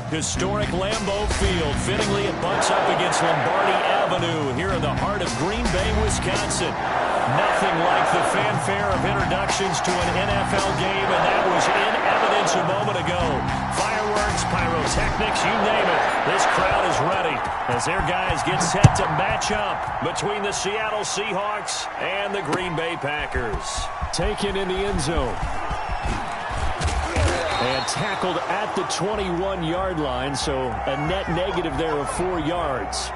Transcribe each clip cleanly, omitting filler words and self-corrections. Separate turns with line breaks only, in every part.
Historic Lambeau Field. Fittingly, it butts up against Lombardi Avenue here in the heart of Green Bay, Wisconsin. Nothing like the fanfare of introductions to an NFL game, and that was in evidence a moment ago. Fireworks, pyrotechnics, you name it. This crowd is ready as their guys get set to match up between the Seattle Seahawks and the Green Bay Packers. Taken in the end zone. And tackled at the 21-yard line, so a net negative there of 4 yards.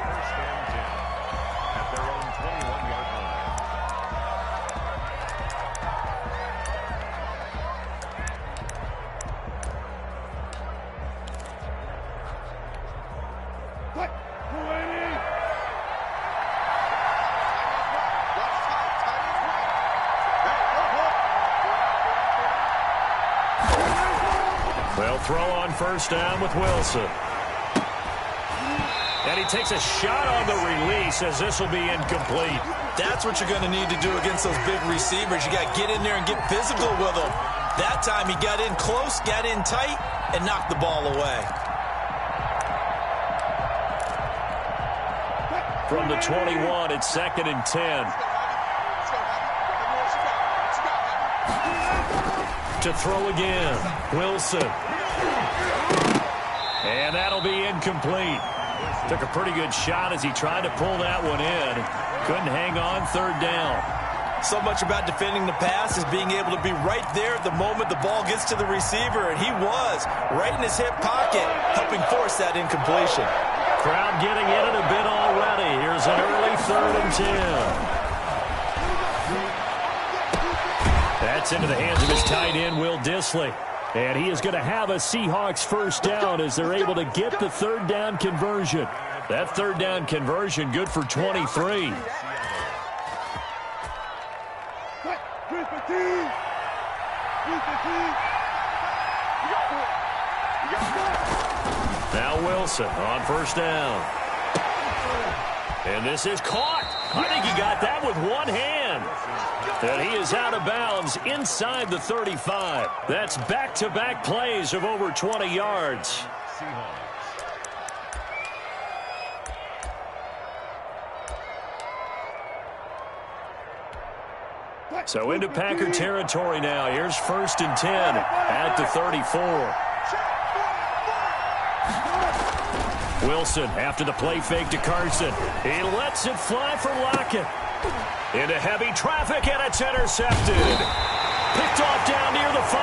They'll throw on first down with Wilson. And he takes a shot on the release as this will be incomplete.
That's what you're going to need to do against those big receivers. You got to get in there and get physical with them. That time he got in close, got in tight, and knocked the ball away.
From the 21, it's 2nd and 10. To throw again, Wilson. And that'll be incomplete. Took a pretty good shot as he tried to pull that one in. Couldn't hang on, 3rd down.
So much about defending the pass is being able to be right there at the moment the ball gets to the receiver, and he was right in his hip pocket, helping force that incompletion.
Crowd getting in it a bit already. Here's an early 3rd and 10. That's into the hands of his tight end, Will Dissly. And he is going to have a Seahawks first down as they're able to get the 3rd down conversion. That 3rd down conversion good for 23. Now Wilson on first down. And this is caught. I think he got that with one hand. And he is out of bounds inside the 35. That's back-to-back plays of over 20 yards. So into Packer territory now. Here's 1st and 10 at the 34. Wilson after the play fake to Carson. He lets it fly for Lockett. Into heavy traffic, and it's intercepted. Picked off down near the 5.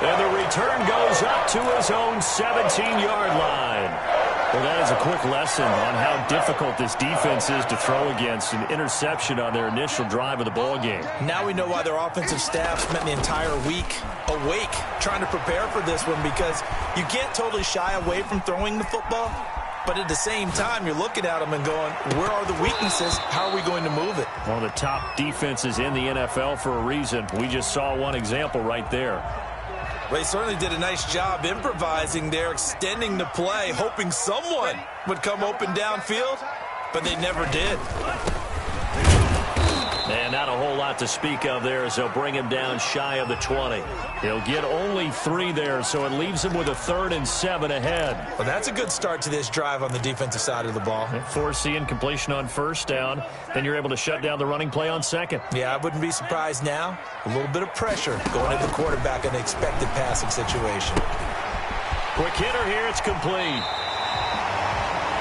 And the return goes up to his own 17-yard line. Well, that is a quick lesson on how difficult this defense is to throw against. An interception on their initial drive of the ballgame.
Now we know why their offensive staff spent the entire week awake trying to prepare for this one, because you can't totally shy away from throwing the football. But at the same time, you're looking at them and going, where are the weaknesses? How are we going to move it?
One of the top defenses in the NFL for a reason. We just saw one example right there.
Well, they certainly did a nice job improvising there, extending the play, hoping someone would come open downfield, but they never did.
And not a whole lot to speak of there as they'll bring him down shy of the 20. He'll get only 3 there, so it leaves him with a 3rd and 7 ahead.
Well, that's a good start to this drive on the defensive side of the ball.
Force the incompletion on first down. Then you're able to shut down the running play on 2nd.
Yeah, I wouldn't be surprised now. A little bit of pressure going at the quarterback in an expected passing situation.
Quick hitter here. It's complete.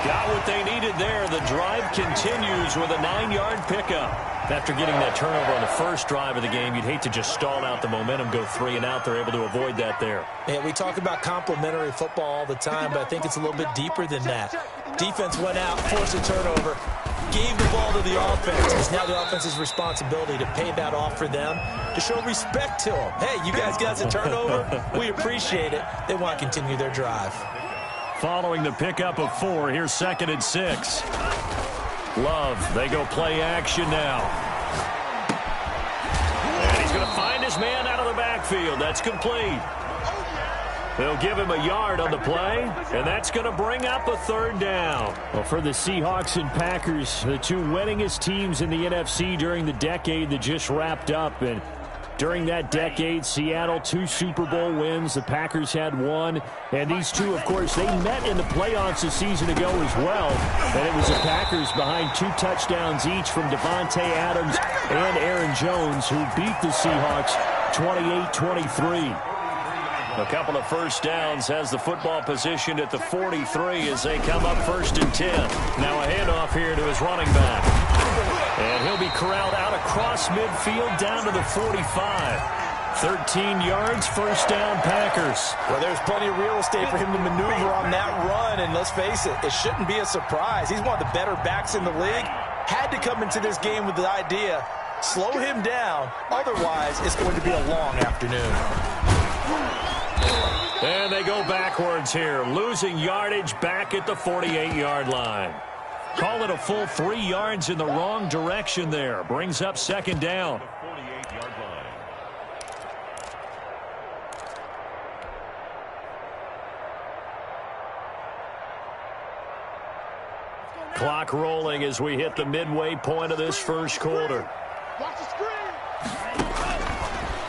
Got what they needed there. The drive continues with a 9-yard pickup. After getting that turnover on the first drive of the game, you'd hate to just stall out the momentum, go 3 and out. They're able to avoid that there.
Yeah, we talk about complementary football all the time, but I think it's a little bit deeper than that. Defense went out, forced a turnover, gave the ball to the offense. It's now the offense's responsibility to pay that off for them, to show respect to them. Hey, you guys got a turnover? We appreciate it. They want to continue their drive.
Following the pickup of 4, here's 2nd and 6. Love, they go play action now. And he's going to find his man out of the backfield. That's complete. They'll give him a yard on the play, and that's going to bring up a 3rd down. Well, for the Seahawks and Packers, the 2 winningest teams in the NFC during the decade that just wrapped up, and During that decade, Seattle 2 Super Bowl wins. The Packers had 1. And these two, of course, they met in the playoffs a season ago as well. And it was the Packers behind 2 touchdowns each from Devontae Adams and Aaron Jones who beat the Seahawks 28-23. A couple of first downs has the football positioned at the 43 as they come up 1st and 10. Now a handoff here to his running back. And he'll be corralled out across midfield down to the 45. 13 yards, first down, Packers.
Well, there's plenty of real estate for him to maneuver on that run, and let's face it, it shouldn't be a surprise. He's one of the better backs in the league. Had to come into this game with the idea, slow him down, otherwise it's going to be a long afternoon.
And they go backwards here, losing yardage back at the 48-yard line. Call it a full 3 yards in the wrong direction there. Brings up 2nd down. Clock rolling as we hit the midway point of this first quarter.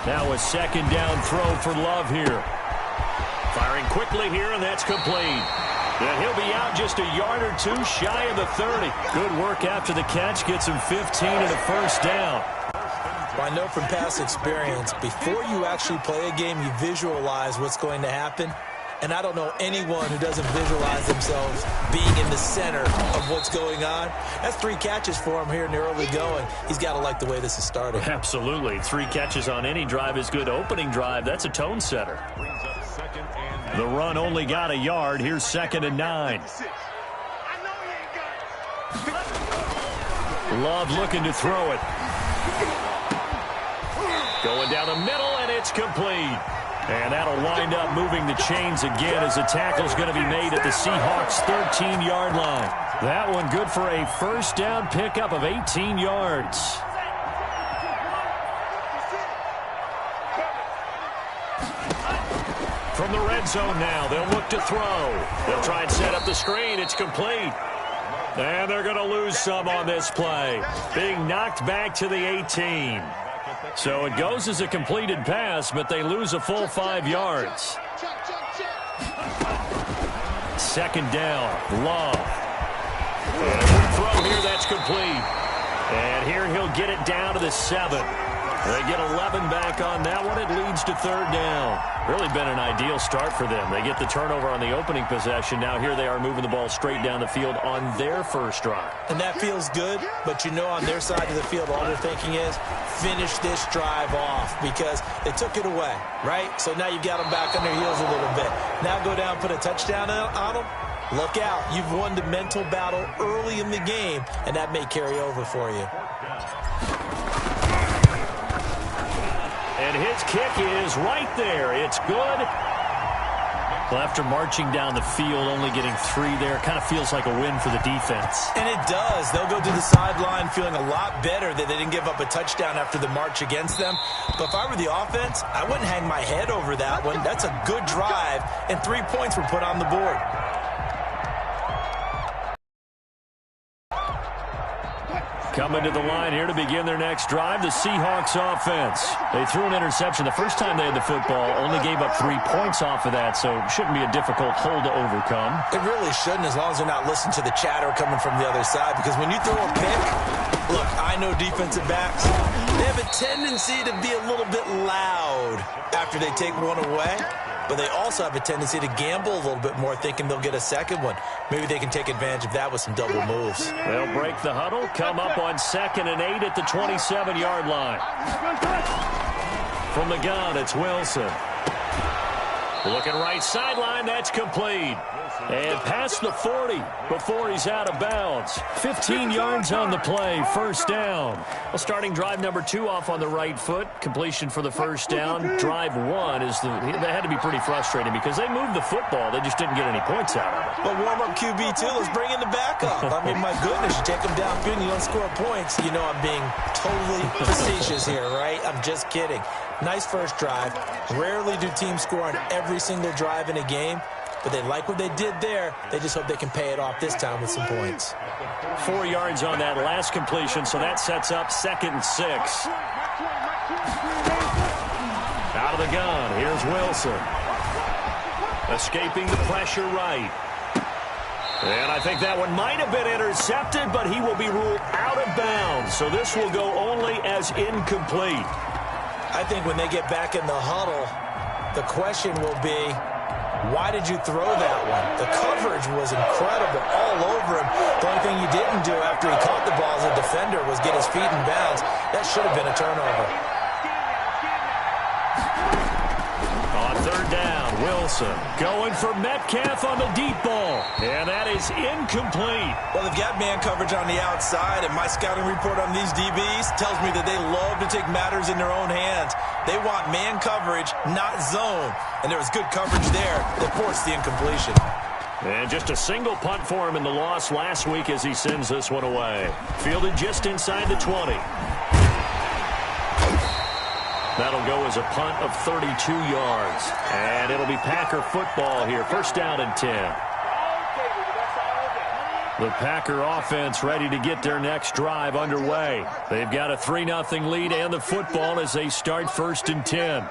Now a 2nd down throw for Love here. Firing quickly here, and that's complete. And he'll be out just a yard or 2 shy of the 30. Good work after the catch. Gets him 15 and a first down.
Well, I know from past experience, before you actually play a game, you visualize what's going to happen. And I don't know anyone who doesn't visualize themselves being in the center of what's going on. That's 3 catches for him here in the early going. He's got to like the way this is starting.
Absolutely. 3 catches on any drive is good. Opening drive, that's a tone setter. The run only got a yard. Here's 2nd and 9. Love looking to throw it. Going down the middle, and it's complete. And that'll wind up moving the chains again as the tackle's going to be made at the Seahawks' 13-yard line. That one good for a first down pickup of 18 yards. From the red zone now, they'll look to throw. They'll try and set up the screen. It's complete. And they're going to lose some on this play. Being knocked back to the 18. So it goes as a completed pass, but they lose a full 5 yards. 2nd down, Love. And a quick throw here, that's complete. And here he'll get it down to the 7. They get 11 back on that one. It leads to 3rd down. Really been an ideal start for them. They get the turnover on the opening possession. Now here they are moving the ball straight down the field on their first drive.
And that feels good, but you know on their side of the field, all they're thinking is finish this drive off because they took it away, right? So now you've got them back on their heels a little bit. Now go down, put a touchdown on them. Look out. You've won the mental battle early in the game, and that may carry over for you.
And his kick is right there. It's good. Well, after marching down the field, only getting 3 there, kind of feels like a win for the defense.
And it does. They'll go to the sideline feeling a lot better that they didn't give up a touchdown after the march against them. But if I were the offense, I wouldn't hang my head over that one. That's a good drive, and 3 points were put on the board.
Coming to the line here to begin their next drive, the Seahawks offense. They threw an interception the first time they had the football, only gave up 3 points off of that, so it shouldn't be a difficult hole to overcome.
It really shouldn't, as long as they're not listening to the chatter coming from the other side, because when you throw a pick, look, I know defensive backs, they have a tendency to be a little bit loud after they take one away. But they also have a tendency to gamble a little bit more, thinking they'll get a second one. Maybe they can take advantage of that with some double moves.
They'll break the huddle, come up on 2nd and 8 at the 27-yard line. From the gun, it's Wilson. Looking right sideline, that's complete. And past the 40 before he's out of bounds. 15 yards on the play, first down. Well, starting drive number 2 off on the right foot. Completion for the first down. Drive 1 is that had to be pretty frustrating because they moved the football. They just didn't get any points out of it.
Well, warm-up QB, too. Let's bring in the backup. I mean, my goodness, you take them downfield and you don't score points. You know I'm being totally facetious here, right? I'm just kidding. Nice first drive. Rarely do teams score on every single drive in a game, but they like what they did there. They just hope they can pay it off this time with some points.
4 yards on that last completion, so that sets up 2nd and 6. Out of the gun, here's Wilson. Escaping the pressure right. And I think that one might have been intercepted, but he will be ruled out of bounds. So this will go only as incomplete.
I think when they get back in the huddle, the question will be, why did you throw that one? The coverage was incredible all over him. The only thing you didn't do after he caught the ball as a defender was get his feet in bounds. That should have been a turnover.
On third down, Wilson going for Metcalf on the deep ball. And that is incomplete.
Well, they've got man coverage on the outside, and my scouting report on these DBs tells me that they love to take matters in their own hands. They want man coverage, not zone. And there was good coverage there that forced the incompletion.
And just a single punt for him in the loss last week as he sends this one away. Fielded just inside the 20. That'll go as a punt of 32 yards. And it'll be Packer football here. First down and 10. The Packer offense ready to get their next drive underway. They've got a 3-0 lead and the football as they start first and 10. A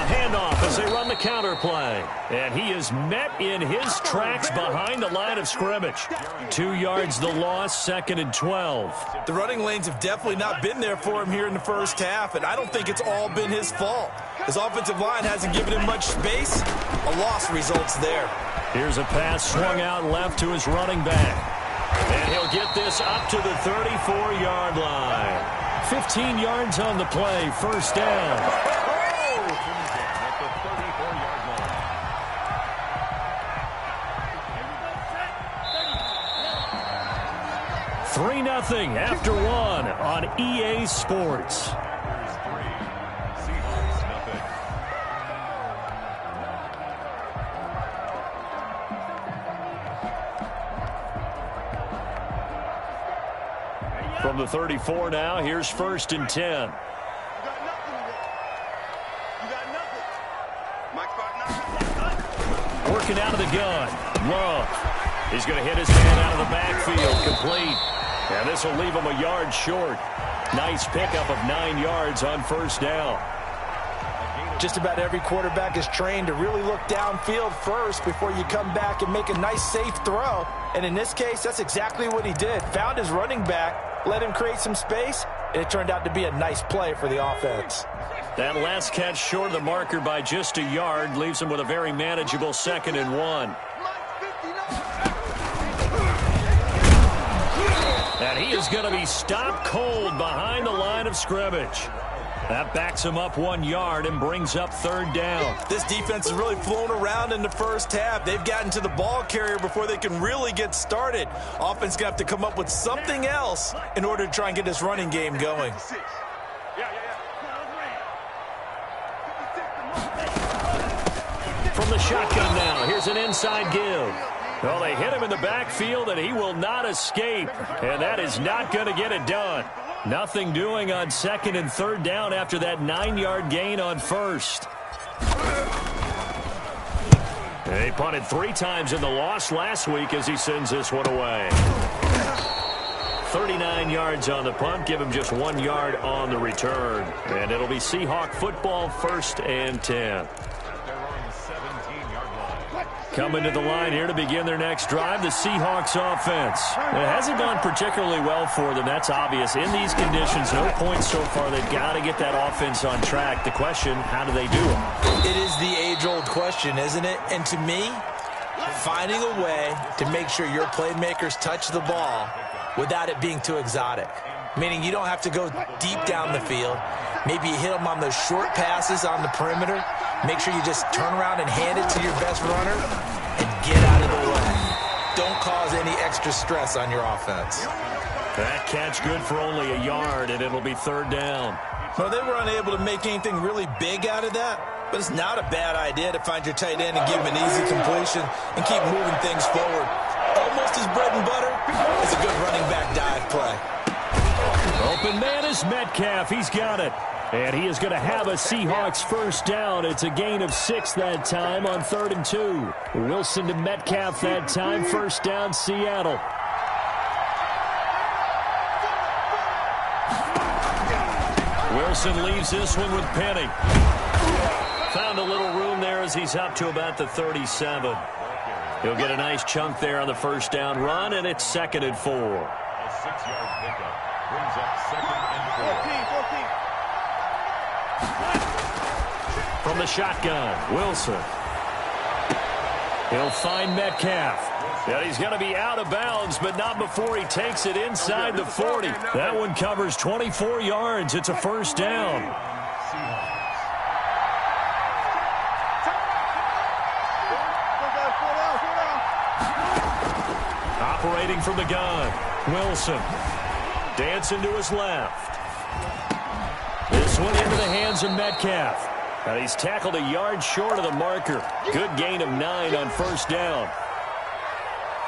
handoff as they run the counter play. And he is met in his tracks behind the line of scrimmage. 2 yards the loss, second and 12.
The running lanes have definitely not been there for him here in the first half, and I don't think it's all been his fault. His offensive line hasn't given him much space. A loss results there.
Here's a pass swung out left to his running back. And he'll get this up to the 34-yard line. 15 yards on the play, first down. 3-0 after one on EA Sports. From the 34 now, here's first and 10. Working out of the gun. Love. He's going to hit his man out of the backfield. Complete. And this will leave him a yard short. Nice pickup of 9 yards on first down.
Just about every quarterback is trained to really look downfield first before you come back and make a nice, safe throw. And in this case, that's exactly what he did. Found his running back, let him create some space, and it turned out to be a nice play for the offense.
That last catch short of the marker by just a yard leaves him with a very manageable second and 1. And he is going to be stopped cold behind the line of scrimmage. That backs him up 1 yard and brings up third down.
This defense has really flown around in the first half. They've gotten to the ball carrier before they can really get started. Offense going to have to come up with something else in order to try and get this running game going.
From the shotgun now, here's an inside give. Well, they hit him in the backfield, and he will not escape. And that is not going to get it done. Nothing doing on second and third down after that 9-yard gain on first. They punted 3 times in the loss last week as he sends this one away. 39 yards on the punt, give him just 1 yard on the return. And it'll be Seahawk football, first and 10. Coming to the line here to begin their next drive, the Seahawks offense. It hasn't gone particularly well for them. That's obvious. In these conditions, no points so far. They've got to get that offense on track. The question, how do they do it?
It is the age-old question, isn't it? And to me, finding a way to make sure your playmakers touch the ball without it being too exotic. Meaning you don't have to go deep down the field. Maybe you hit them on those short passes on the perimeter. Make sure you just turn around and hand it to your best runner and get out of the way. Don't cause any extra stress on your offense.
That catch good for only a yard, and it'll be third down.
Well, they were unable to make anything really big out of that, but it's not a bad idea to find your tight end and give him an easy completion and keep moving things forward. Almost as bread and butter as a good running back dive play.
Open man is Metcalf. He's got it. And he is going to have a Seahawks first down. It's a gain of 6 that time on 3rd and 2. Wilson to Metcalf that time. First down, Seattle. Carson leaves this one with Penny. Found a little room there as he's up to about the 37. He'll get a nice chunk there on the first down run, and it's 2nd and 4.
A 6-yard pickup brings up 2nd and 4.
From the shotgun, Wilson. He'll find Metcalf. Yeah, he's going to be out of bounds, but not before he takes it inside the 40. That one covers 24 yards. It's a first down. Operating from the gun, Wilson. Dancing to his left. This one into the hands of Metcalf. He's tackled a yard short of the marker. Good gain of 9 on first down.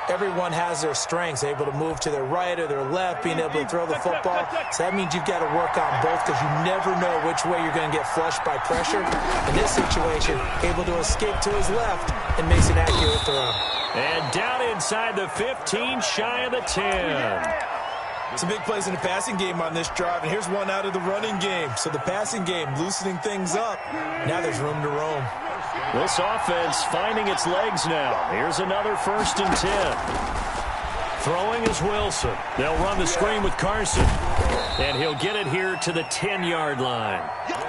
Everyone has their strengths, able to move to their right or their left, being able to throw the football. So that means you've got to work on both because you never know which way you're going to get flushed by pressure. In this situation, able to escape to his left and makes an accurate throw.
And down inside the 15, shy of the 10.
Some big plays in the passing game on this drive, and here's one out of the running game. So the passing game loosening things up. Now there's room to roam.
This offense finding its legs now. Here's another 1st and 10. Throwing is Wilson. They'll run the screen with Carson. And he'll get it here to the 10-yard line.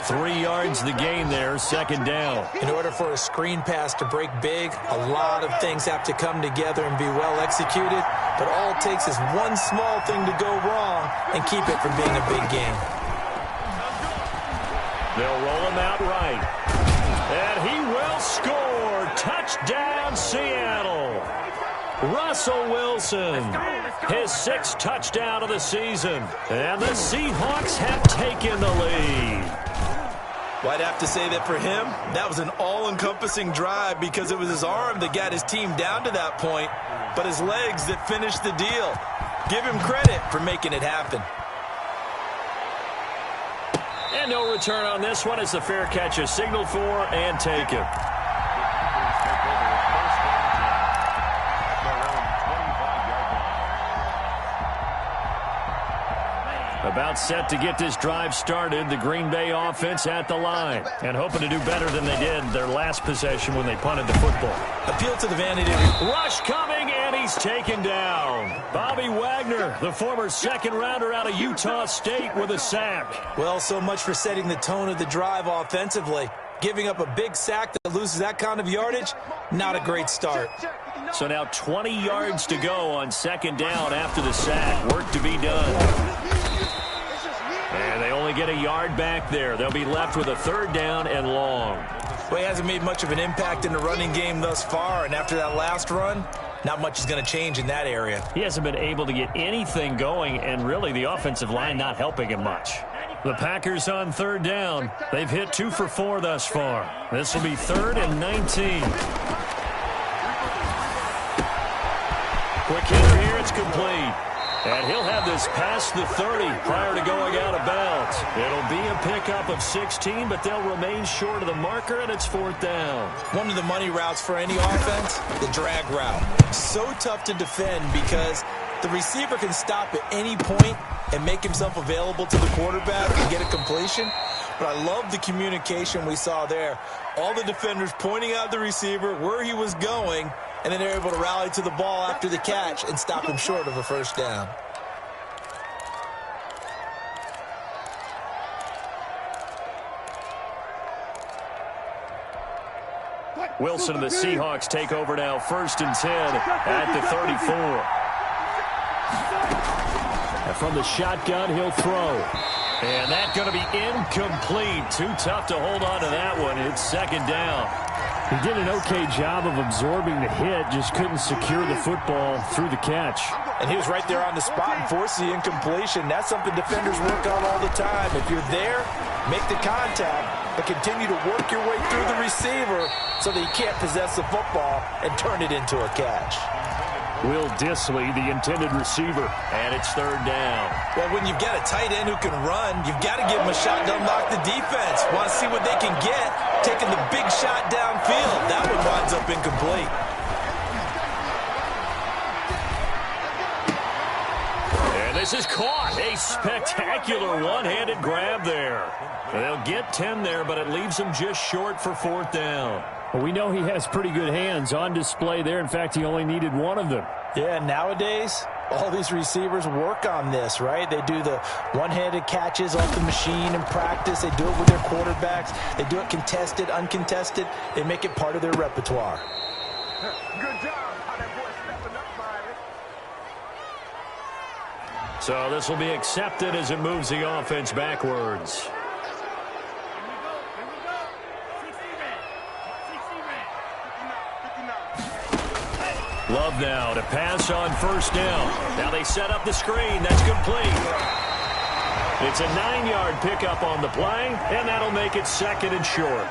3 yards the gain there, 2nd down.
In order for a screen pass to break big, a lot of things have to come together and be well executed. But all it takes is one small thing to go wrong and keep it from being a big game.
They'll roll him out right. And he will score. Touchdown, Seattle. Russell Wilson, his 6th touchdown of the season. And the Seahawks have taken the lead.
Well, I'd have to say that for him, that was an all-encompassing drive because it was his arm that got his team down to that point, but his legs that finished the deal. Give him credit for making it happen.
And no return on this one as the fair catch is signaled for and taken. About set to get this drive started, the Green Bay offense at the line and hoping to do better than they did their last possession when they punted the football.
Appeal to the vanity.
Rush coming, and he's taken down. Bobby Wagner, the former 2nd rounder out of Utah State, with a sack.
Well, so much for setting the tone of the drive offensively. Giving up a big sack that loses that kind of yardage, not a great start.
So now 20 yards to go on 2nd down after the sack. Work to be done. And they only get a yard back there. They'll be left with a 3rd down and long.
Well, he hasn't made much of an impact in the running game thus far, and after that last run, not much is going to change in that area.
He hasn't been able to get anything going, and really the offensive line not helping him much. The Packers on 3rd down. They've hit 2 for 4 thus far. This will be 3rd and 19. Quick hitter here, it's complete. And he'll have this past the 30 prior to going out of bounds. It'll be a pickup of 16, but they'll remain short of the marker, and it's 4th down.
One of the money routes for any offense, the drag route. So tough to defend because the receiver can stop at any point and make himself available to the quarterback and get a completion. But I love the communication we saw there. All the defenders pointing out the receiver, where he was going, and then they're able to rally to the ball after the catch and stop him short of a 1st down.
Wilson and the Seahawks take over now, 1st and 10 at the 34. And from the shotgun, he'll throw. And that's going to be incomplete. Too tough to hold on to that one. It's 2nd down. He did an okay job of absorbing the hit, just couldn't secure the football through the catch.
And he was right there on the spot and forced the incompletion. That's something defenders work on all the time. If you're there, make the contact, but continue to work your way through the receiver so that he can't possess the football and turn it into a catch.
Will Dissly, the intended receiver, and it's 3rd down.
Well, when you've got a tight end who can run, you've got to give him a shot to unlock the defense. Want to see what they can get, taking the big shot downfield. That one winds up incomplete.
And This is caught. A spectacular one-handed grab there. They'll get 10 there, but it leaves them just short for fourth down.
Well, we know he has pretty good hands on display there. In fact, he only needed one of them.
Yeah, nowadays, all these receivers work on this, right? They do the one-handed catches off the machine in practice. They do it with their quarterbacks. They do it contested, uncontested. They make it part of their repertoire.
Good job. How that boy stepping up by it.
So this will be accepted as it moves the offense backwards. Love now to pass on first down. Now they set up the screen. That's complete. It's a 9-yard pickup on the play, and that'll make it second and short.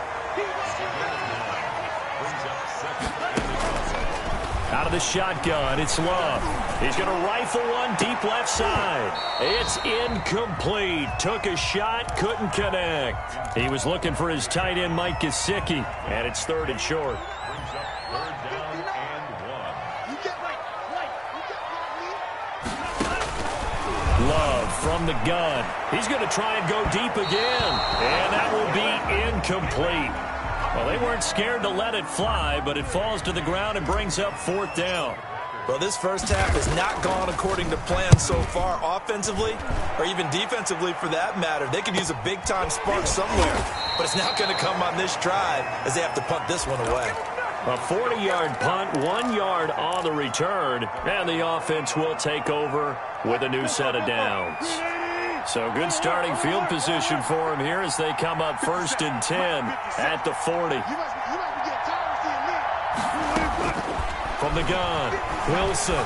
Out of the shotgun, it's Love. He's going to rifle one deep left side. It's incomplete. Took a shot, couldn't connect. He was looking for his tight end, Mike Gesicki, and it's third and short. Love from the gun. He's going to try and go deep again. And that will be incomplete. Well, they weren't scared to let it fly, but it falls to the ground and brings up fourth down.
Well, this first half has not gone according to plan so far offensively or even defensively for that matter. They could use a big-time spark somewhere, but it's not going to come on this drive as they have to punt this one away.
A 40-yard punt, 1 yard on the return, and the offense will take over with a new set of downs. So good starting field position for them here as they come up first and 10 at the 40. From the gun, Wilson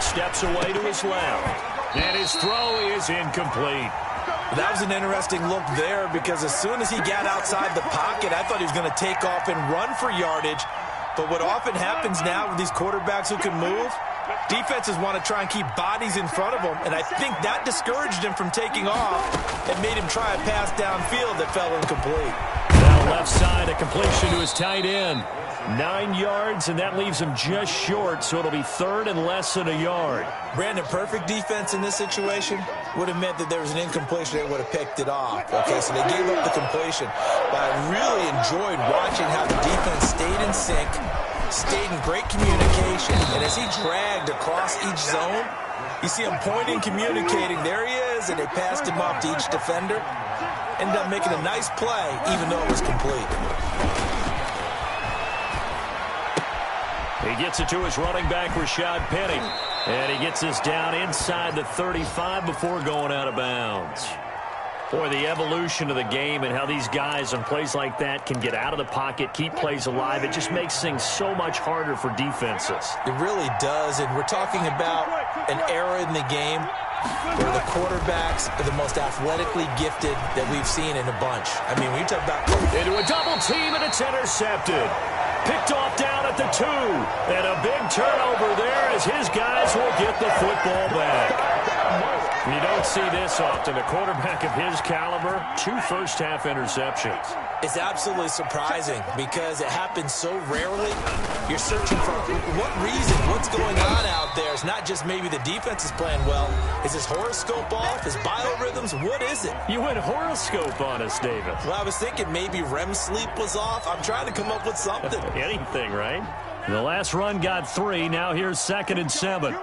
steps away to his left, and his throw is incomplete.
That was an interesting look there because as soon as he got outside the pocket, I thought he was going to take off and run for yardage. But what often happens now with these quarterbacks who can move, defenses want to try and keep bodies in front of them, and I think that discouraged him from taking off and made him try a pass downfield that fell incomplete.
Now left side, a completion to his tight end. 9 yards, and that leaves him just short, so it'll be third and less than a yard.
Brandon, perfect defense in this situation would have meant that there was an incompletion. They would have picked it off. Okay, so they gave up the completion. But I really enjoyed watching how the defense stayed in sync, stayed in great communication, and as he dragged across each zone, you see him pointing, communicating. There he is, and they passed him off to each defender. Ended up making a nice play, even though it was complete.
He gets it to his running back, Rashad Penny. And he gets us down inside the 35 before going out of bounds. Boy, the evolution of the game and how these guys on plays like that can get out of the pocket, keep plays alive, it just makes things so much harder for defenses.
It really does, and we're talking about an era in the game where the quarterbacks are the most athletically gifted that we've seen in a bunch. I mean, when you talk about...
Into a double team, and it's intercepted. Picked off down at the 2. And a big turnover there as his guys will get the football back. You don't see this often. A quarterback of his caliber, 2 first-half interceptions.
It's absolutely surprising because it happens so rarely. You're searching for what reason, what's going on out there. It's not just maybe the defense is playing well. Is his horoscope off? His biorhythms? What is it?
You went horoscope on us, David.
Well, I was thinking maybe REM sleep was off. I'm trying to come up with something.
Anything, right? The last run got 3. Now here's 2nd and 7.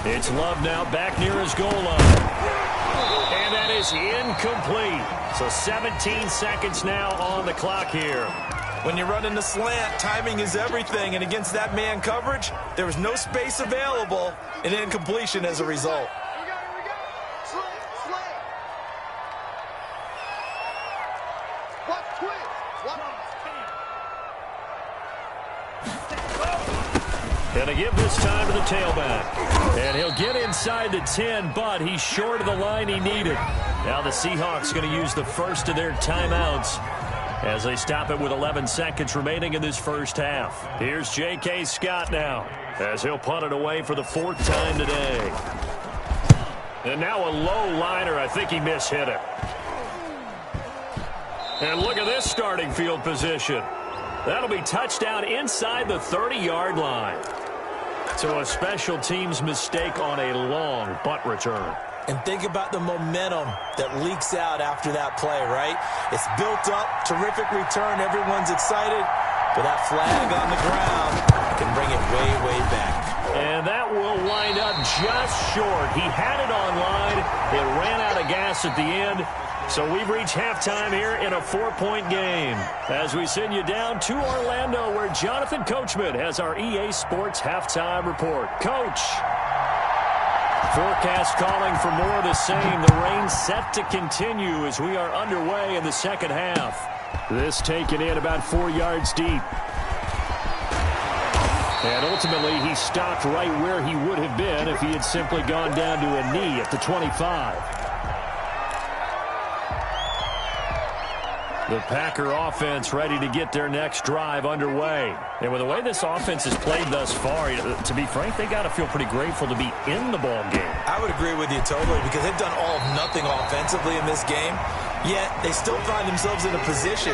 It's Love now back near his goal line. And that is incomplete. So 17 seconds now on the clock here.
When you're running the slant, timing is everything. And against that man coverage, there was no space available and incompletion as a result.
Gonna give this time to the tailback. And he'll get inside the 10, but he's short of the line he needed. Now the Seahawks going to use the first of their timeouts as they stop it with 11 seconds remaining in this first half. Here's J.K. Scott now as he'll punt it away for the 4th time today. And now a low liner. I think he mishit it. And look at this starting field position. That'll be touchdown inside the 30-yard line. So a special teams mistake on a long punt return.
And think about the momentum that leaks out after that play, right? It's built up, terrific return, everyone's excited, but that flag on the ground can bring it way, way back.
And that will wind up just short. He had it on line. It ran out of gas at the end. So we've reached halftime here in a 4-point game. As we send you down to Orlando, where Jonathan Coachman has our EA Sports halftime report. Coach. Forecast calling for more of the same. The rain set to continue as we are underway in the second half. This taken in about 4 yards deep. And ultimately, he stopped right where he would have been if he had simply gone down to a knee at the 25. The Packer offense ready to get their next drive underway. And with the way this offense has played thus far, to be frank, they got to feel pretty grateful to be in the ball game.
I would agree with you totally because they've done all of nothing offensively in this game, yet they still find themselves in a position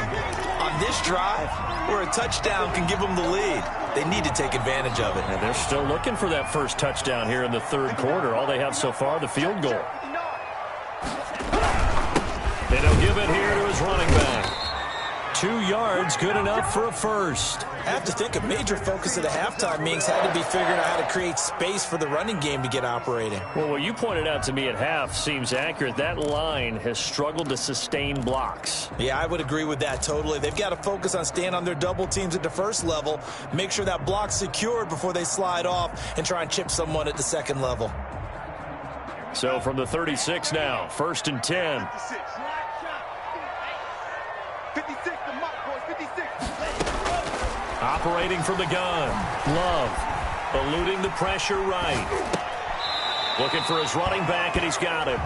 on this drive where a touchdown can give them the lead. They need to take advantage of it.
And they're still looking for that first touchdown here in the third quarter. All they have so far, the field goal. And he'll give it here to his running back. 2 yards, good enough for a first.
I have to think a major focus of the halftime meetings had to be figuring out how to create space for the running game to get operating.
Well, what you pointed out to me at half seems accurate. That line has struggled to sustain blocks.
Yeah, I would agree with that totally. They've got to focus on staying on their double teams at the first level, make sure that block's secured before they slide off and try and chip someone at the second level.
So from the 36 now, 1st and 10.
56, the mark, boys, 56.
Operating from the gun. Love eluding the pressure right. Looking for his running back, and he's got him.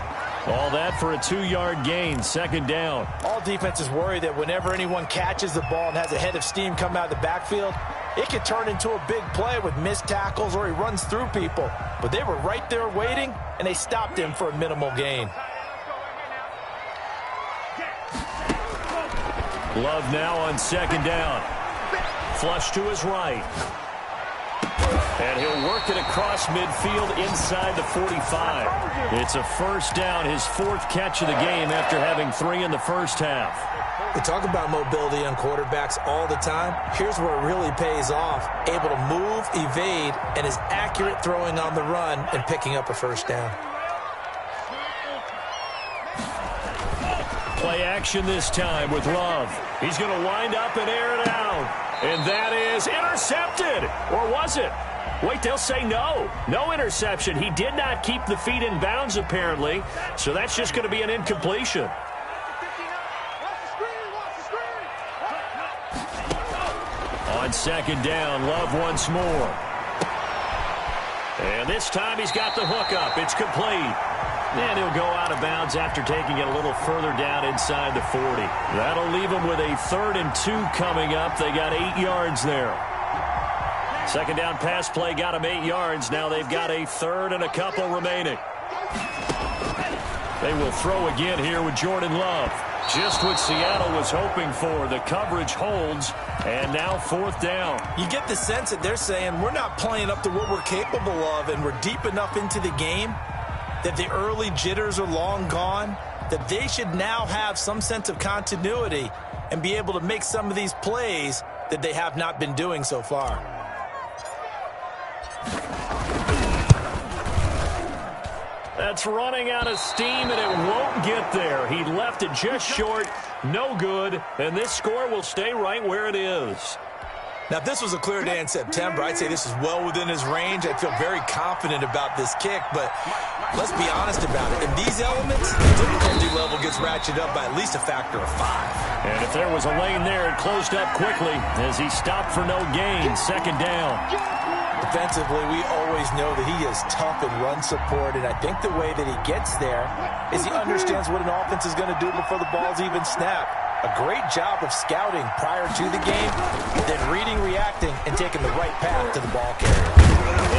All that for a 2-yard gain, second down.
All defenses worry that whenever anyone catches the ball and has a head of steam come out of the backfield, it could turn into a big play with missed tackles or he runs through people. But they were right there waiting, and they stopped him for a minimal gain.
Love now on second down. Flush to his right. And he'll work it across midfield inside the 45. It's a first down, his 4th catch of the game after having 3 in the first half.
We talk about mobility on quarterbacks all the time. Here's where it really pays off. Able to move, evade, and is accurate throwing on the run and picking up a first down.
Play action this time with Love. He's going to wind up and air it out. And that is intercepted. Or was it? Wait, they'll say no. No interception. He did not keep the feet in bounds, apparently. So that's just going to be an incompletion. On second down, Love once more. And this time he's got the hookup. It's complete. And he'll go out of bounds after taking it a little further down inside the 40. That'll leave him with a 3rd and 2 coming up. They got 8 yards there. Second down pass play got him 8 yards. Now they've got a 3rd and a couple remaining. They will throw again here with Jordan Love. Just what Seattle was hoping for. The coverage holds, and now 4th down.
You get the sense that they're saying we're not playing up to what we're capable of, and we're deep enough into the game that the early jitters are long gone, that they should now have some sense of continuity and be able to make some of these plays that they have not been doing so far.
That's running out of steam, and it won't get there. He left it just short, no good, and this score will stay right where it is.
Now, if this was a clear day in September, I'd say this is well within his range. I'd feel very confident about this kick, but let's be honest about it. In these elements, the difficulty level gets ratcheted up by at least a factor of 5.
And if there was a lane there, it closed up quickly as he stopped for no gain. Second down.
Defensively, we always know that he is tough in run support, and I think the way that he gets there is he understands what an offense is going to do before the ball's even snapped. A great job of scouting prior to the game, then reading, reacting, and taking the right path to the ball carrier.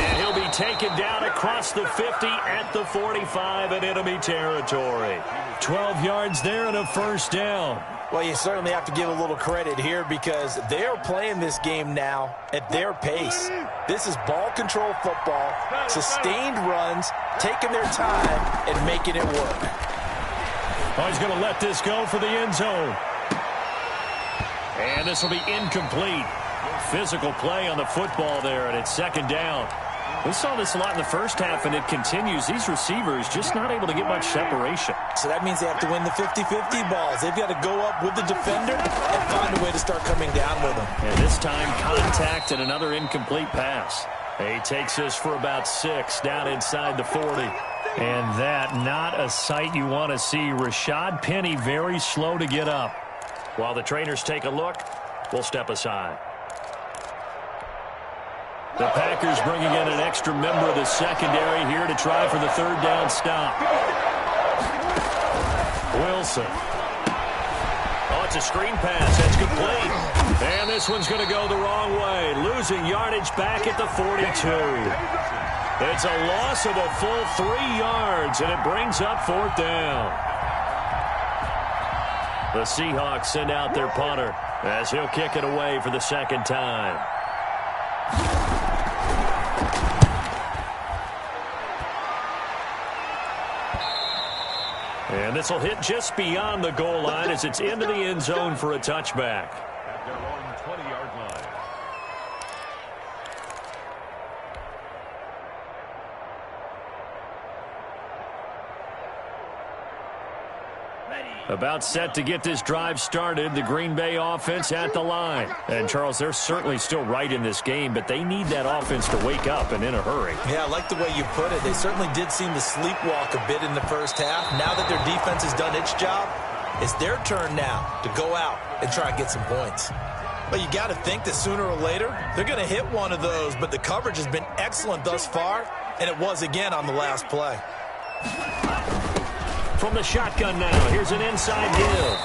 And he'll be taken down across the 50 at the 45 in enemy territory. 12 yards there and a first down.
Well, you certainly have to give a little credit here because they are playing this game now at their pace. This is ball control football, sustained runs, taking their time, and making it work.
Oh, he's going to let this go for the end zone. And this will be incomplete. Physical play on the football there, and it's second down. We saw this a lot in the first half, and it continues. These receivers just not able to get much separation.
So that means they have to win the 50-50 balls. They've got to go up with the defender and find a way to start coming down with them.
And this time, contact and another incomplete pass. He takes this for about 6 down inside the 40. And that, not a sight you want to see. Rashad Penny very slow to get up. While the trainers take a look, we'll step aside. The Packers bringing in an extra member of the secondary here to try for the third down stop. Wilson. Oh, it's a screen pass. That's complete. And this one's going to go the wrong way. Losing yardage back at the 42. It's a loss of a full 3 yards, and it brings up fourth down. The Seahawks send out their punter as he'll kick it away for the second time. And this will hit just beyond the goal line as it's into the end zone for a touchback.
At their own 20-yard line.
About set to get this drive started, the Green Bay offense at the line. And, Charles, they're certainly still right in this game, but they need that offense to wake up and in a hurry.
Yeah, I like the way you put it. They certainly did seem to sleepwalk a bit in the first half. Now that their defense has done its job, it's their turn now to go out and try and get some points. But you got to think that sooner or later, they're going to hit one of those, but the coverage has been excellent thus far, and it was again on the last play.
From the shotgun now, here's an inside give.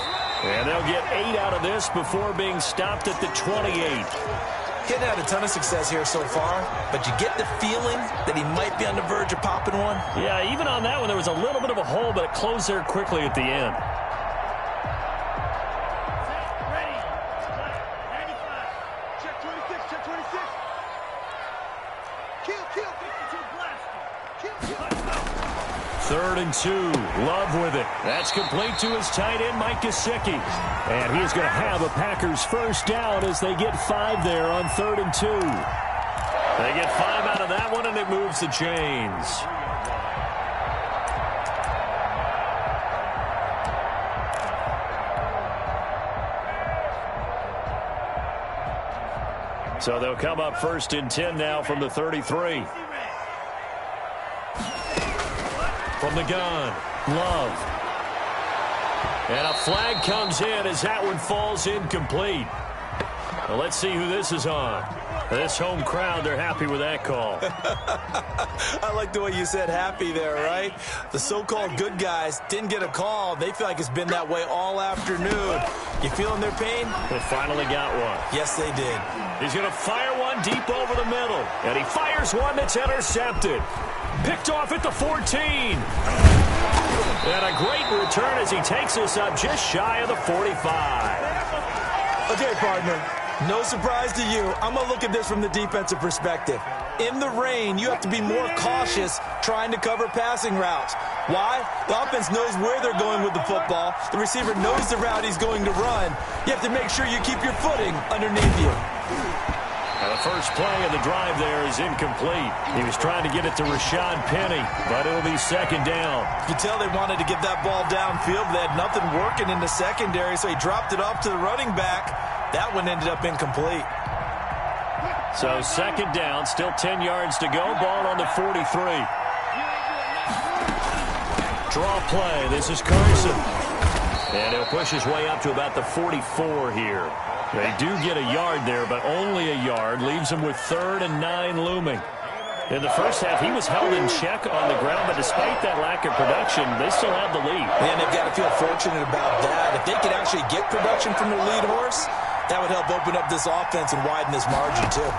And they'll get 8 out of this before being stopped at the 28.
Getting had a ton of success here so far, but you get the feeling that he might be on the verge of popping one.
Yeah, even on that one, there was a little bit of a hole, but it closed there quickly at the end.
Ready. 95. Check 26. Check 26. Kill. 52 blast. Kill.
3rd and 2. Love with it. That's complete to his tight end, Mike Gesicki. And he's going to have a Packers first down as they get 5 there on 3rd and 2. They get 5 out of that one, and it moves the chains. So they'll come up 1st and 10 now from the 33. From the gun, Love. And a flag comes in as that one falls incomplete. Well, let's see who this is on. This home crowd, they're happy with that call.
I like the way you said happy there, right? The so-called good guys didn't get a call. They feel like it's been that way all afternoon. You feeling their pain?
They finally got one.
Yes, they did.
He's going to fire one deep over the middle. And he fires one that's intercepted. Picked off at the 14. And a great return as he takes us up just shy of the 45.
Okay, partner. No surprise to you. I'm going to look at this from the defensive perspective. In the rain, you have to be more cautious trying to cover passing routes. Why? The offense knows where they're going with the football. The receiver knows the route he's going to run. You have to make sure you keep your footing underneath you.
And the first play of the drive there is incomplete. He was trying to get it to Rashad Penny, but it'll be second down.
You can tell they wanted to get that ball downfield. They had nothing working in the secondary, so he dropped it off to the running back. That one ended up incomplete.
So second down, still 10 yards to go. Ball on the 43. Draw play. This is Carson. And he'll push his way up to about the 44 here. They do get a yard there, but only a yard. Leaves him with 3rd and 9 looming. In the first half, he was held in check on the ground, but despite that lack of production, they still have the lead.
And they've got to feel fortunate about that. If they could actually get production from their lead horse, that would help open up this offense and widen this margin, too.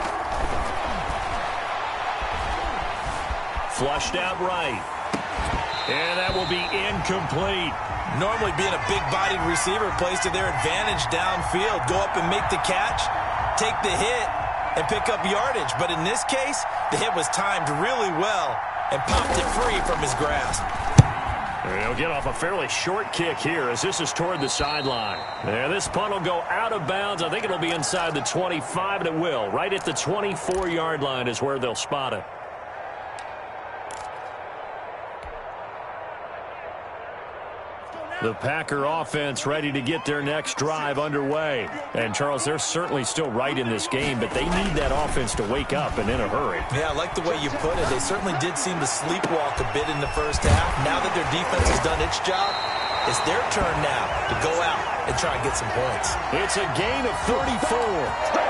Flushed out right. And that will be incomplete.
Normally being a big-bodied receiver plays to their advantage downfield. Go up and make the catch, take the hit, and pick up yardage. But in this case, the hit was timed really well and popped it free from his grasp.
He'll get off a fairly short kick here as this is toward the sideline. There, this punt will go out of bounds. I think it'll be inside the 25, and it will. Right at the 24-yard line is where they'll spot it. The Packer offense ready to get their next drive underway. And, Charles, they're certainly still right in this game, but they need that offense to wake up and in a hurry.
Yeah, I like the way you put it. They certainly did seem to sleepwalk a bit in the first half. Now that their defense has done its job, it's their turn now to go out and try and get some points.
It's a gain of 34.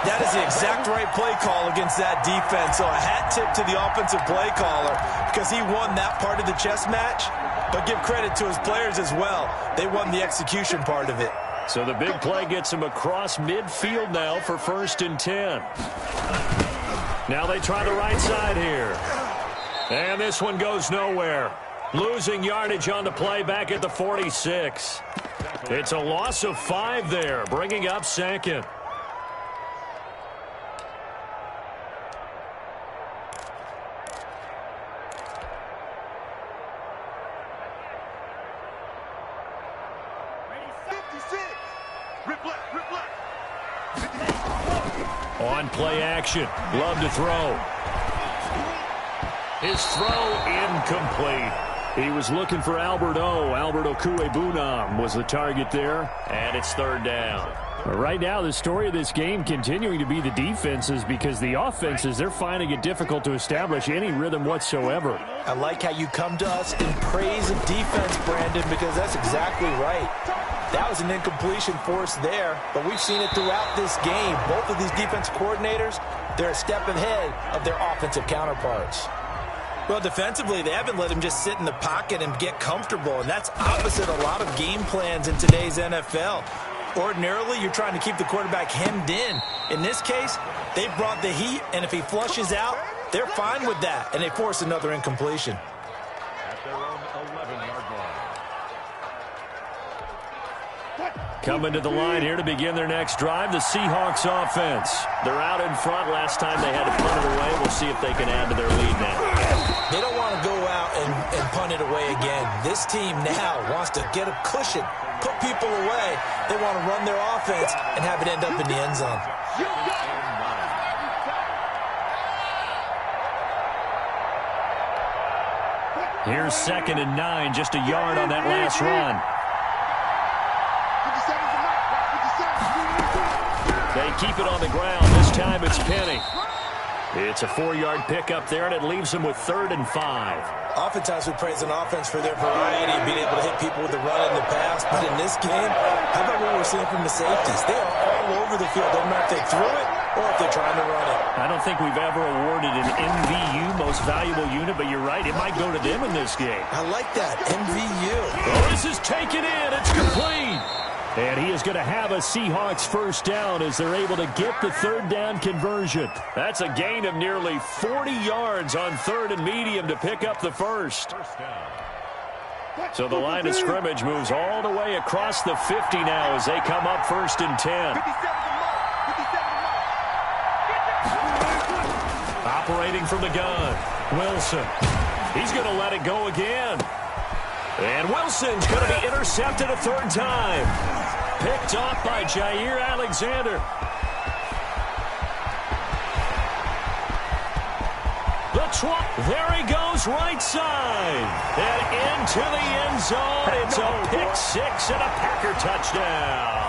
That is the exact right play call against that defense. So a hat tip to the offensive play caller because he won that part of the chess match. But give credit to his players as well. They won the execution part of it.
So the big play gets him across midfield now for 1st and 10. Now they try the right side here. And this one goes nowhere. Losing yardage on the play back at the 46. It's a loss of 5 there, bringing up 2nd. On play action. Love to throw. His throw incomplete. He was looking for Albert Okwuegbunam was the target there. And it's 3rd down. Right now, the story of this game continuing to be the defenses because the offenses, they're finding it difficult to establish any rhythm whatsoever.
I like how you come to us in praise of defense, Brandon, because that's exactly right. That was an incompletion forced there, but we've seen it throughout this game. Both of these defense coordinators, they're a step ahead of their offensive counterparts.
Well, defensively, they haven't let him just sit in the pocket and get comfortable, and that's opposite a lot of game plans in today's NFL. Ordinarily, you're trying to keep the quarterback hemmed in. In this case, they brought the heat, and if he flushes out, they're fine with that, and they force another incompletion.
At their own 11-yard line.
Coming to the line here to begin their next drive, the Seahawks offense. They're out in front. Last time they had to punt it away. We'll see if they can add to their lead now.
They don't want to go out and punt it away again. This team now wants to get a cushion, put people away. They want to run their offense and have it end up in the end zone.
Here's 2nd and 9, just a yard on that last run. They keep it on the ground. This time it's Penny. It's a 4-yard pickup there, and it leaves them with 3rd and 5.
Oftentimes we praise an offense for their variety, being able to hit people with the run and the pass. But in this game, how about what we're seeing from the safeties? They are all over the field. Doesn't matter if they threw it or if they're trying to run it.
I don't think we've ever awarded an MVU, most valuable unit, but you're right. It might go to them in this game.
I like that, MVU.
Oh, this is taken in. It's complete. And he is going to have a Seahawks 1st down as they're able to get the 3rd down conversion. That's a gain of nearly 40 yards on 3rd and medium to pick up the 1st. So the line of scrimmage moves all the way across the 50 now as they come up 1st and 10. Operating from the gun, Wilson. He's going to let it go again. And Wilson's going to be intercepted a 3rd time. Picked off by Jair Alexander. There he goes, right side. And into the end zone. It's a pick 6 and a Packer touchdown.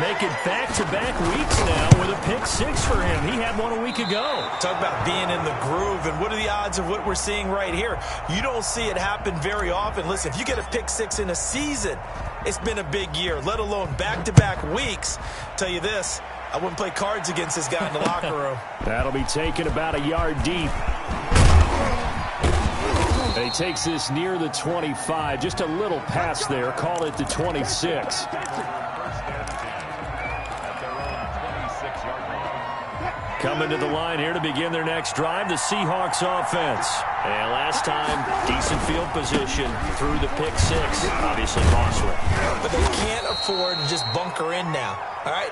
Making back-to-back weeks now with a pick 6 for him. He had one a week ago.
Talk about being in the groove, and what are the odds of what we're seeing right here? You don't see it happen very often. Listen, if you get a pick 6 in a season, it's been a big year, let alone back-to-back weeks. Tell you this, I wouldn't play cards against this guy in the locker room.
That'll be taken about a yard deep. And he takes this near the 25. Just a little pass there. Call it the 26. Coming to the line here to begin their next drive, the Seahawks offense. And last time, decent field position through the pick six. Obviously costly.
But they can't afford to just bunker in now. All right,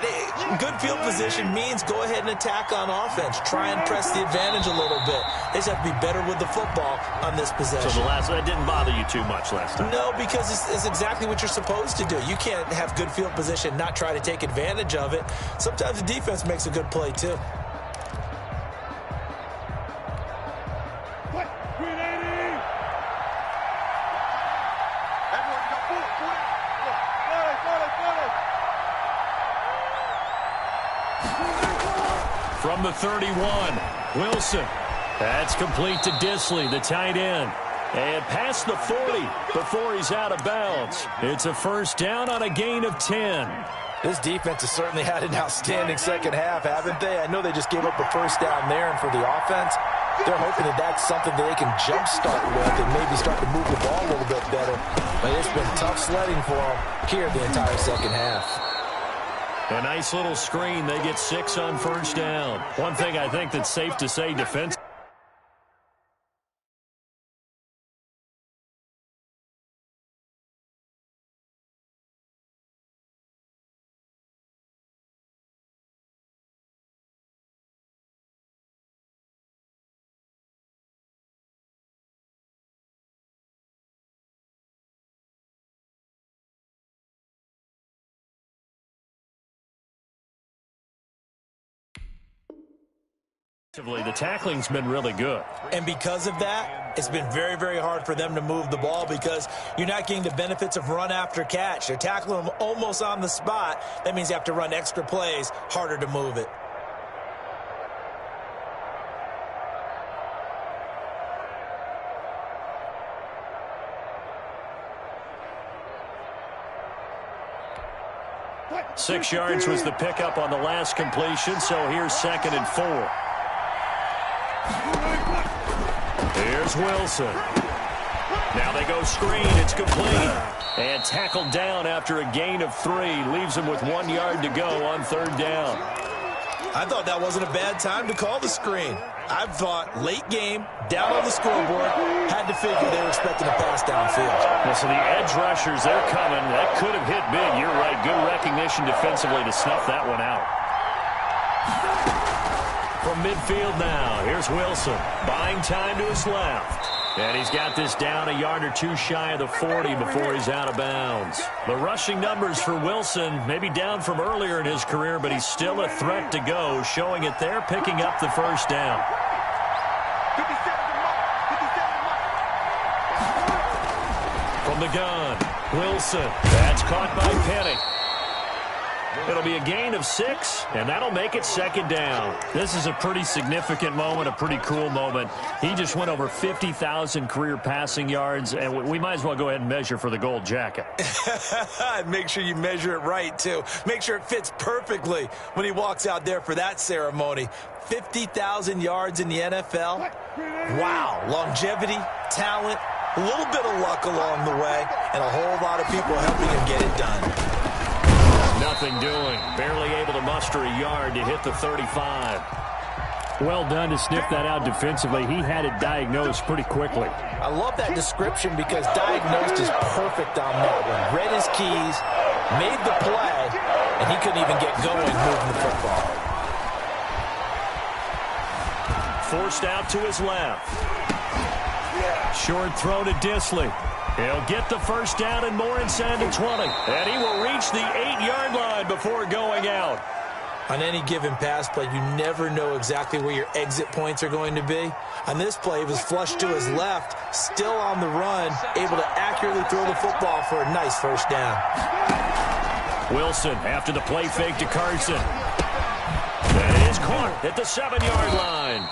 good field position means go ahead and attack on offense. Try and press the advantage a little bit. They just have to be better with the football on this possession.
So that didn't bother you too much last time?
No, because it's exactly what you're supposed to do. You can't have good field position, not try to take advantage of it. Sometimes the defense makes a good play, too.
From the 31, Wilson. That's complete to Disley, the tight end. And past the 40 before he's out of bounds. It's a first down on a gain of 10.
This defense has certainly had an outstanding second half, haven't they? I know they just gave up a first down there, and for the offense, they're hoping that that's something that they can jumpstart with and maybe start to move the ball a little bit better. But it's been tough sledding for them here the entire second half.
A nice little screen. They get 6 on first down. One thing I think that's safe to say, defense. The tackling's been really good.
And because of that, it's been very, very hard for them to move the ball because you're not getting the benefits of run after catch. They're tackling them almost on the spot. That means you have to run extra plays, harder to move it.
Six yards was the pickup on the last completion, so here's 2nd and 4. Here's Wilson. Now they go screen. It's complete. And tackled down after a gain of 3. Leaves him with 1 yard to go on 3rd down.
I thought that wasn't a bad time to call the screen. I thought late game, down on the scoreboard, had to figure they were expecting a pass downfield.
Well, so the edge rushers, they're coming. That could have hit big. You're right. Good recognition defensively to snuff that one out. From midfield now, here's Wilson. Buying time to his left. And he's got this down a yard or 2 shy of the 40 before he's out of bounds. The rushing numbers for Wilson, maybe down from earlier in his career, but he's still a threat to go, showing it there, picking up the first down. From the gun, Wilson. That's caught by Penny. It'll be a gain of 6, and that'll make it 2nd down. This is a pretty significant moment, a pretty cool moment. He just went over 50,000 career passing yards, and we might as well go ahead and measure for the gold jacket.
Make sure you measure it right, too. Make sure it fits perfectly when he walks out there for that ceremony. 50,000 yards in the NFL. Wow. Longevity, talent, a little bit of luck along the way, and a whole lot of people helping him get it done.
Nothing doing. Barely able to muster a yard to hit the 35.
Well done to sniff that out defensively. He had it diagnosed pretty quickly.
I love that description because diagnosed is perfect on that one. Read his keys, made the play, and he couldn't even get going moving the football.
Forced out to his left. Short throw to Disley. He'll get the first down and more inside the 20. And he will reach the 8-yard line before going out.
On any given pass play, you never know exactly where your exit points are going to be. On this play, he was flushed to his left, still on the run, able to accurately throw the football for a nice first down.
Wilson after the play fake to Carson. That is caught at the 7-yard line.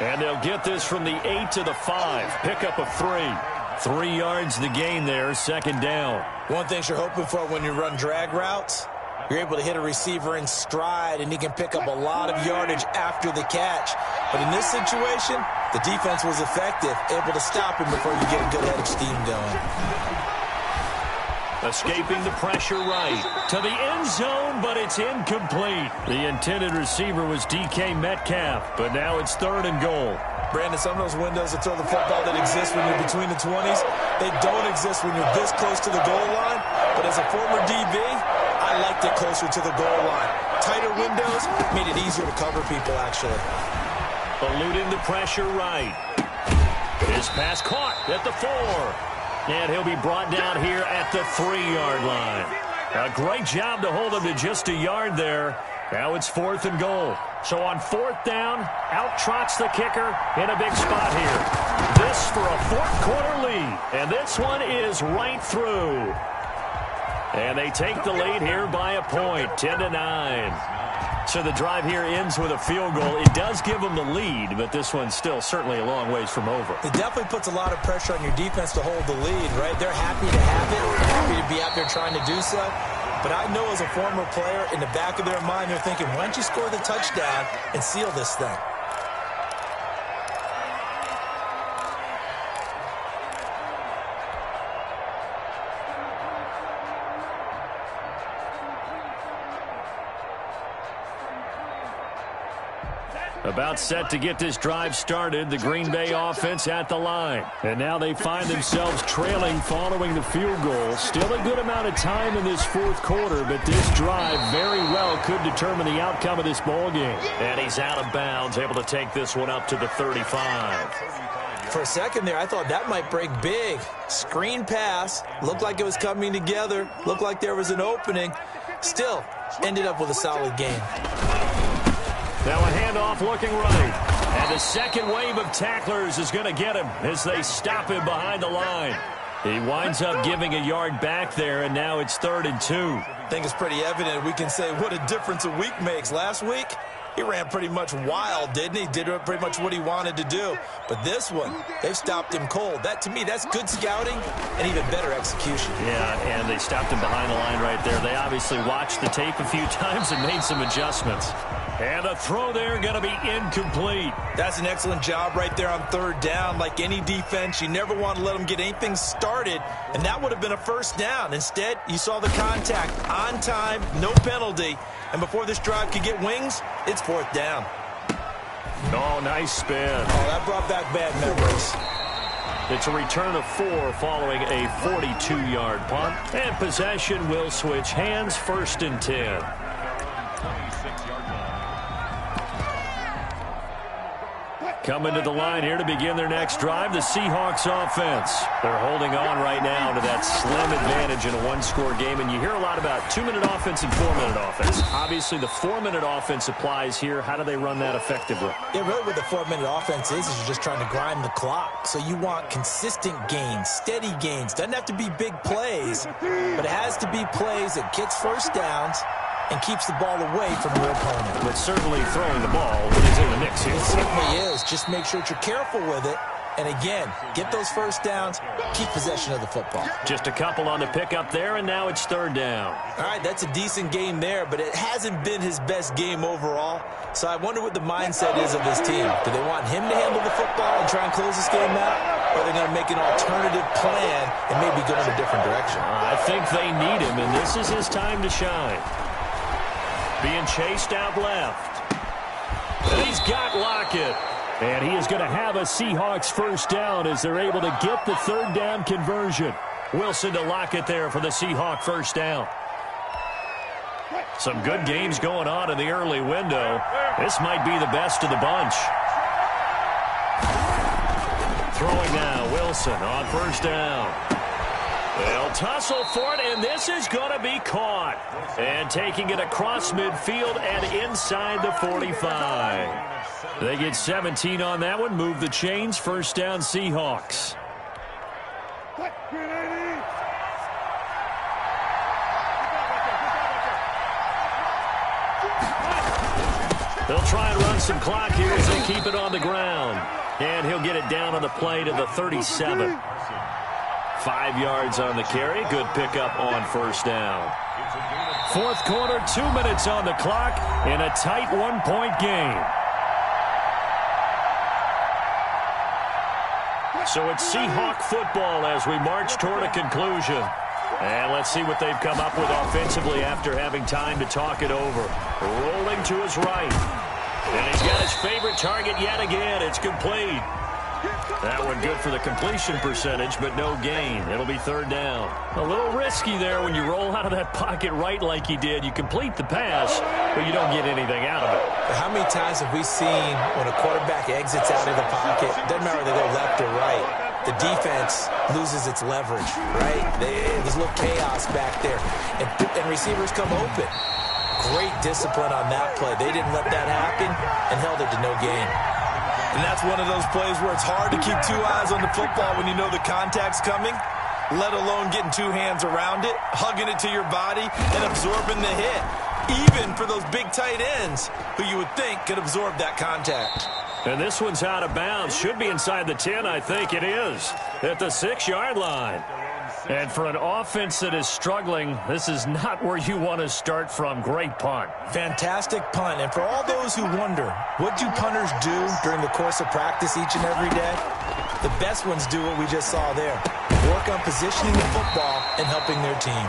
And they'll get this from the 8 to the 5. Pickup of 3. 3 yards the gain there, 2nd down.
One thing you're hoping for when you run drag routes, you're able to hit a receiver in stride, and he can pick up a lot of yardage after the catch. But in this situation, the defense was effective, able to stop him before you get a good head of steam going.
Escaping the pressure right. To the end zone, but it's incomplete. The intended receiver was DK Metcalf, but now it's 3rd and goal.
Brandon, some of those windows to throw the football that exist when you're between the 20s, they don't exist when you're this close to the goal line. But as a former DB, I liked it closer to the goal line. Tighter windows made it easier to cover people, actually.
Eluding the pressure right. His pass caught at the 4. And he'll be brought down here at the 3-yard line. A great job to hold him to just a yard there. Now it's 4th and goal. So on 4th down, out trots the kicker in a big spot here. This for a 4th-quarter lead. And this one is right through. And they take the lead here by a point, 10-9. So the drive here ends with a field goal. It does give them the lead, but this one's still certainly a long ways from over.
It definitely puts a lot of pressure on your defense to hold the lead, right? They're happy to have it, happy to be out there trying to do so. But I know as a former player, in the back of their mind, they're thinking, why don't you score the touchdown and seal this thing?
About set to get this drive started, the Green Bay offense at the line. And now they find themselves trailing following the field goal. Still a good amount of time in this 4th quarter, but this drive very well could determine the outcome of this ball game. And he's out of bounds, able to take this one up to the 35.
For a second there, I thought that might break big. Screen pass, looked like it was coming together, looked like there was an opening. Still, ended up with a solid game.
Now a handoff looking right. And the second wave of tacklers is going to get him as they stop him behind the line. He winds up giving a yard back there, and now it's 3rd and 2.
I think it's pretty evident. We can say what a difference a week makes. Last week, he ran pretty much wild, didn't he? Did pretty much what he wanted to do. But this one, they've stopped him cold. That, to me, that's good scouting and even better execution.
Yeah, and they stopped him behind the line right there. They obviously watched the tape a few times and made some adjustments. And a throw there going to be incomplete.
That's an excellent job right there on 3rd down. Like any defense, you never want to let them get anything started, and that would have been a 1st down. Instead, you saw the contact on time, no penalty, and before this drive could get wings, it's 4th down.
Oh, nice spin.
Oh, that brought back bad memories.
It's a return of 4 following a 42-yard punt, and possession will switch hands, 1st and 10. Coming to the line here to begin their next drive, the Seahawks offense. They're holding on right now to that slim advantage in a 1-score game, and you hear a lot about 2-minute offense and 4-minute offense. Obviously, the 4-minute offense applies here. How do they run that effectively?
Yeah, really what the 4-minute offense is you're just trying to grind the clock. So you want consistent gains, steady gains. Doesn't have to be big plays, but it has to be plays that gets 1st downs and keeps the ball away from your opponent.
But certainly throwing the ball is in the mix here.
It certainly is. Just make sure that you're careful with it. And again, get those 1st downs, keep possession of the football.
Just a couple on the pickup there, and now it's 3rd down.
All right, that's a decent game there, but it hasn't been his best game overall. So I wonder what the mindset is of this team. Do they want him to handle the football and try and close this game out? Or are they going to make an alternative plan and maybe go in a different direction?
I think they need him, and this is his time to shine. Being chased out left. And he's got Lockett. And he is going to have a Seahawks 1st down as they're able to get the 3rd down conversion. Wilson to Lockett there for the Seahawk 1st down. Some good games going on in the early window. This might be the best of the bunch. Throwing now, Wilson on 1st down. They'll tussle for it, and this is going to be caught. And taking it across midfield and inside the 45. They get 17 on that one, move the chains, 1st down Seahawks. They'll try and run some clock here as they keep it on the ground. And he'll get it down on the play to the 37. 5 yards on the carry. Good pickup on 1st down. 4th quarter, 2 minutes on the clock in a tight 1-point game. So it's Seahawk football as we march toward a conclusion. And let's see what they've come up with offensively after having time to talk it over. Rolling to his right. And he's got his favorite target yet again. It's complete. That one good for the completion percentage, but no gain. It'll be third down. A little risky there when you roll out of that pocket right like he did. You complete the pass, but you don't get anything out of it.
How many times have we seen when a quarterback exits out of the pocket, doesn't matter whether they go left or right, the defense loses its leverage, right? There's a little chaos back there, and receivers come open. Great discipline on that play. They didn't let that happen and held it to no gain.
And that's one of those plays where it's hard to keep two eyes on the football when you know the contact's coming, let alone getting two hands around it, hugging it to your body, and absorbing the hit, even for those big tight ends who you would think could absorb that contact.
And this one's out of bounds. Should be inside the 10, I think it is, at the 6-yard line. And for an offense that is struggling, this is not where you want to start from. Great punt.
Fantastic punt. And for all those who wonder, what do punters do during the course of practice each and every day? The best ones do what we just saw there. Work on positioning the football and helping their team.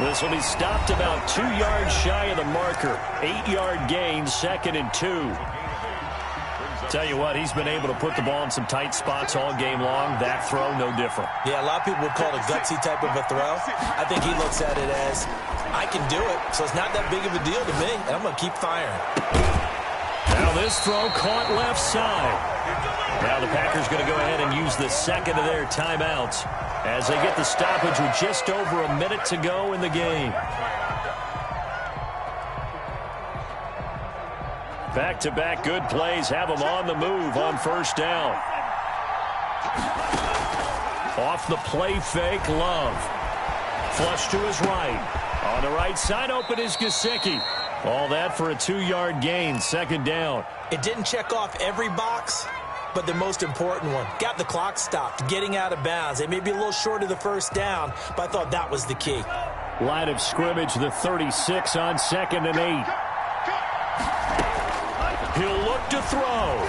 This will be stopped about 2 yards shy of the marker. 8-yard gain, 2nd and 2. Tell you what, he's been able to put the ball in some tight spots all game long. That throw, no different.
Yeah, a lot of people would call it a gutsy type of a throw. I think he looks at it as, I can do it, so it's not that big of a deal to me, and I'm going to keep firing.
Now this throw caught left side. Now the Packers going to go ahead and use the second of their timeouts as they get the stoppage with just over a minute to go in the game. Back-to-back good plays have them on the move on first down. Off the play fake, Love. Flush to his right. On the right side, open is Gesicki. All that for a 2-yard gain, 2nd down.
It didn't check off every box, but the most important one. Got the clock stopped, getting out of bounds. They may be a little short of the first down, but I thought that was the key.
Line of scrimmage, the 36 on 2nd and 8. He'll look to throw.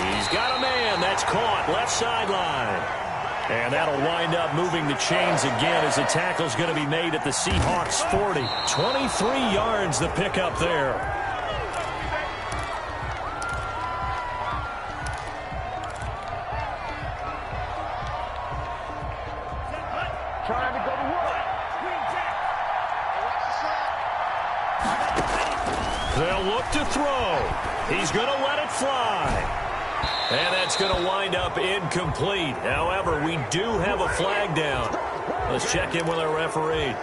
He's got a man. That's caught. Left sideline. And that'll wind up moving the chains again as the tackle's going to be made at the Seahawks 40. 23 yards the pickup there.
Trying to go to work.
They'll look to throw. He's going to let it fly. And that's going to wind up incomplete. However, we do have a flag down. Let's check in with our referee.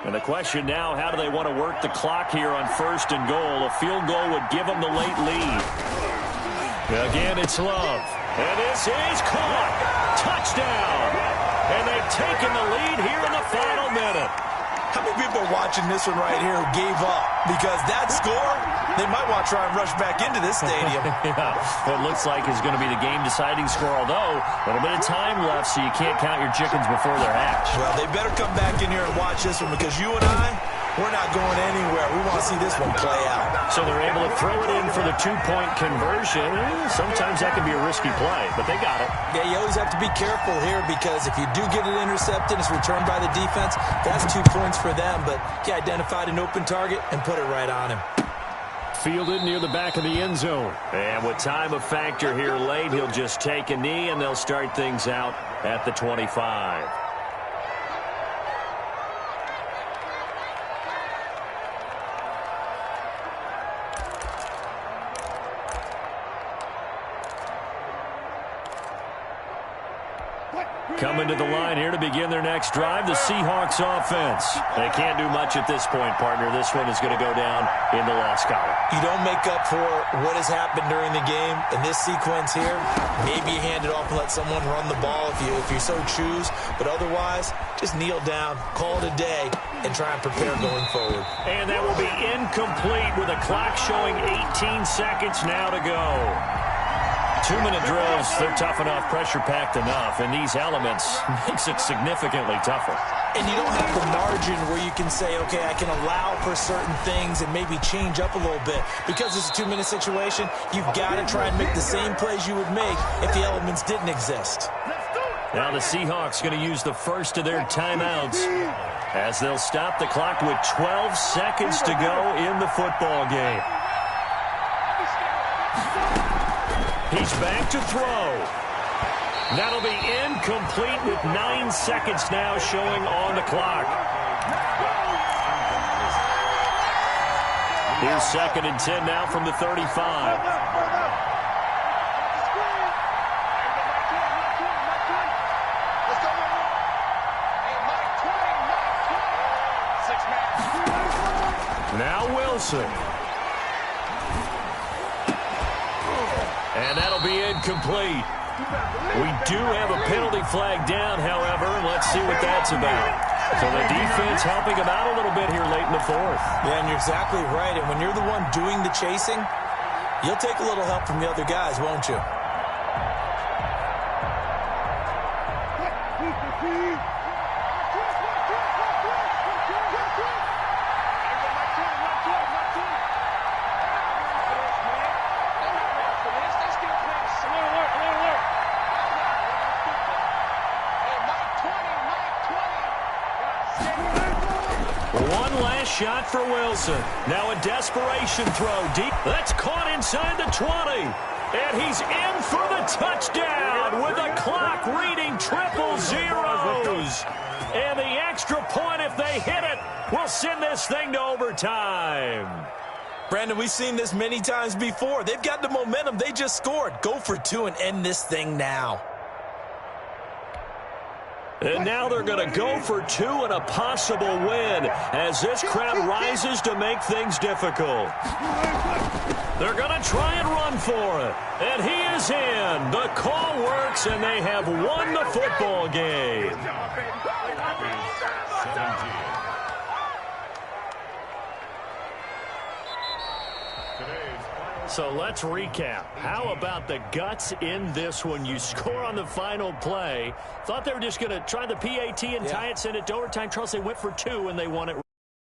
And the question now, how do they want to work the clock here on 1st and goal? A field goal would give them the late lead. Again, it's Love. And this is caught. Touchdown. And they've taken the lead here in the final minute.
How many people are watching this one right here who gave up? Because that score, they might want to try and rush back into this stadium.
Yeah, what looks like is going to be the game-deciding score, although a little bit of time left, so you can't count your chickens before they're hatched.
Well, they better come back in here and watch this one because you and I, we're not going anywhere. We want to see this one play out.
So they're able to throw it in for the 2-point conversion. Sometimes that can be a risky play, but they got it.
Yeah, you always have to be careful here because if you do get it intercepted, it's returned by the defense, that's 2 points for them. But he identified an open target and put it right on him.
Fielded near the back of the end zone. And with time a factor here late, he'll just take a knee, and they'll start things out at the 25. Coming to the line here to begin their next drive, the Seahawks offense. They can't do much at this point, partner. This one is going to go down in the loss column.
You don't make up for what has happened during the game. In this sequence here, maybe you hand it off and let someone run the ball if you so choose. But otherwise, just kneel down, call it a day, and try and prepare going forward.
And that will be incomplete with a clock showing 18 seconds now to go. 2-minute drills, they're tough enough, pressure-packed enough, and these elements makes it significantly tougher.
And you don't have the margin where you can say, okay, I can allow for certain things and maybe change up a little bit. Because it's a 2-minute situation, you've got to try and make the same plays you would make if the elements didn't exist.
Now the Seahawks going to use the first of their timeouts as they'll stop the clock with 12 seconds to go in the football game. He's back to throw. That'll be incomplete with 9 seconds now showing on the clock. Here's 2nd and 10 now from the 35. Now Wilson. And that'll be incomplete. We do have a penalty flag down, however, and let's see what that's about. So the defense helping him out a little bit here late in the 4th.
Yeah, and you're exactly right. And when you're the one doing the chasing, you'll take a little help from the other guys, won't you?
One last shot for Wilson. Now a desperation throw deep. That's caught inside the 20. And he's in for the touchdown with the clock reading 000. And the extra point, if they hit it, will send this thing to overtime.
Brandon, we've seen this many times before. They've got the momentum. They just scored. Go for 2 and end this thing now.
And now they're going to go for 2 and a possible win as this crowd rises to make things difficult. They're going to try and run for it. And he is in. The call works, and they have won the football game. So let's recap. How about the guts in this one? You score on the final play. Thought they were just going to try the PAT and tie it, send it to overtime. Charles, they went for 2, and they won it.